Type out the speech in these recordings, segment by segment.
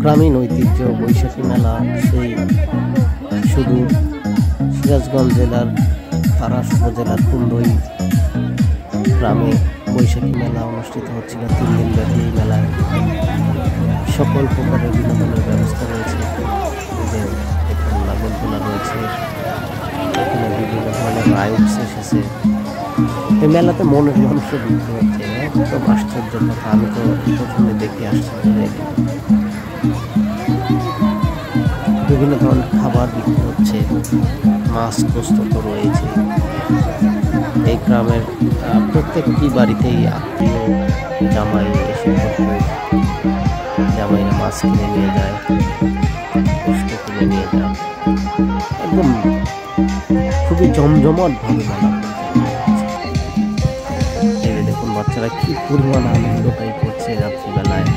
গ্রামীণ ঐতিহ্য বৈশাখী মেলা সেই সুদূর সিরাজগঞ্জ জেলার তারাস উপজেলার কুন্দই গ্রামে বৈশাখী মেলা অনুষ্ঠিত হচ্ছিল। 3 দিন ব্যাপী এই মেলায় সকল প্রকারের বিনোদনের ব্যবস্থা রয়েছে। যে এখানে নাগরদোলা রয়েছে, এখানে বিভিন্ন ধরনের রাইডস এসেছে। এই মেলাতে মনের মানুষের বিক্রি হচ্ছে, একদম আশ্চর্যের কথা। আমি তো প্রথমে দেখে আশ্চর্য হয়ে গেলাম। বিভিন্ন ধরনের খাবার বিক্রি হচ্ছে, মাছ প্রস্তুত রয়েছে। এই গ্রামের প্রত্যেকটি বাড়িতেই আত্মীয় জামাই এসে জামাইরা মাছ কিনে নিয়ে যায়, গোশত কিনে নিয়ে যায়। একদম খুবই জমজমাট ভাবে মেলা। দেখুন বাচ্চারা কি পরিমাণ আনন্দটাই করছে রাত্রিবেলায়।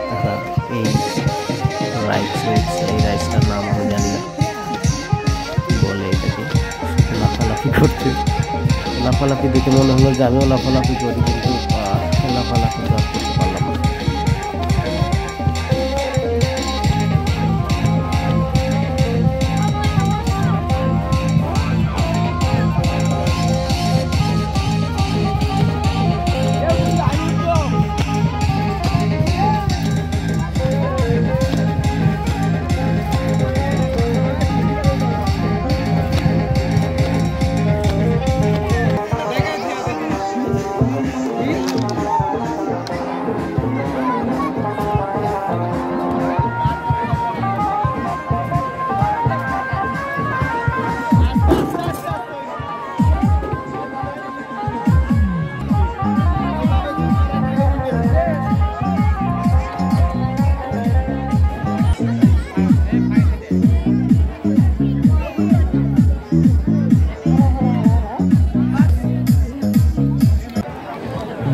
তারা এই রাইডস রয়েছে, এই রাইডসটার নাম আমি জানি না বলে, এটাকে লাফালাফি করছে। লাফালাফি দেখে মনে হলো যে আমিও লাফালাফি করি, কিন্তু লাফালাফি তো আর করতে পারলাম না।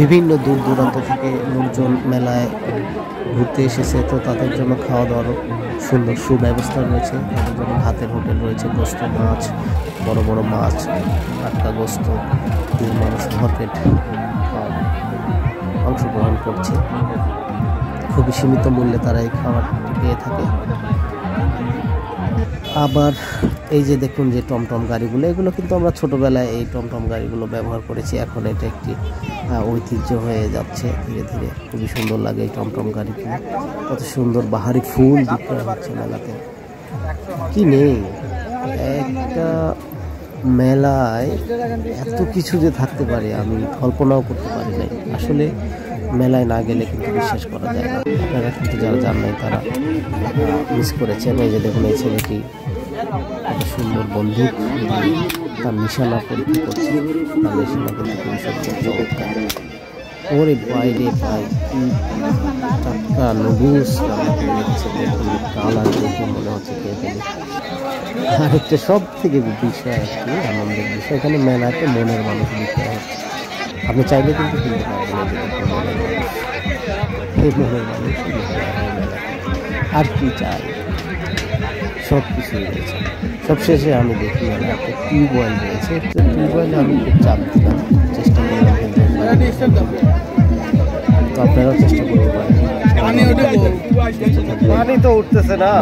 বিভিন্ন দূর দূরান্ত থেকে লোকজন মেলায় ঘুরতে এসেছে, তো তাদের জন্য খাওয়া দাওয়ারও সুন্দর সুব্যবস্থা রয়েছে। তাদের জন্য হাতের হোটেল রয়েছে, গোস্ত মাছ, বড় বড় মাছ, টাটকা গোস্ত দিয়ে মানুষ ভরপেট অংশগ্রহণ করছে। খুবই সীমিত মূল্যে তারা এই খাবারটি পেয়ে থাকে। আবার এই যে দেখুন যে টমটম গাড়িগুলো, এগুলো কিন্তু আমরা ছোটোবেলায় এই টমটম গাড়িগুলো ব্যবহার করেছি। এখন এটা একটি ঐতিহ্য হয়ে যাচ্ছে ধীরে ধীরে। খুবই সুন্দর লাগে এই টমটম গাড়িগুলো। কত সুন্দর বাহারি ফুল বিক্রয় হচ্ছে মেলাতে। কি নেই, একটা মেলায় এত কিছু যে থাকতে পারে আমি কল্পনাও করতে পারি নাই। আসলে মেলায় না গেলে কিন্তু বিশ্বাস করা যায় না। আপনারা কিন্তু যারা জান নাই তারা মিস করেছেন। এই যে দেখুন এই ছেলেটি একটা সুন্দর বন্দুক তার নিশানা পরীক্ষা করছে। তার নিশানা কিন্তু খুবই সত্যি চমৎকার। ওরে বাইরে পাই কি টাটকা নুডলস কালার দেখে মনে হচ্ছে কে পেলে। আর একটা সব থেকে বিষয় একটি আনন্দের বিষয়, এখানে মেলাতে মনের মানুষ বিক্রয় হচ্ছে। আপনি চাইলে কিন্তু কিনতে পারবেন এই মনের মানুষ বিক্রয় হয় মেলাতে। আর কি চাই, সব কিছুই রয়েছে। সবশেষে আমি দেখি মেলা একটা টিউবওয়েল রয়েছে। টিউবওয়েলে আমি খুব চাপ দিলাম, চেষ্টা করলাম, কিন্তু তো আপনারাও চেষ্টা করতে পারেন। পানি তো উঠতেছে না।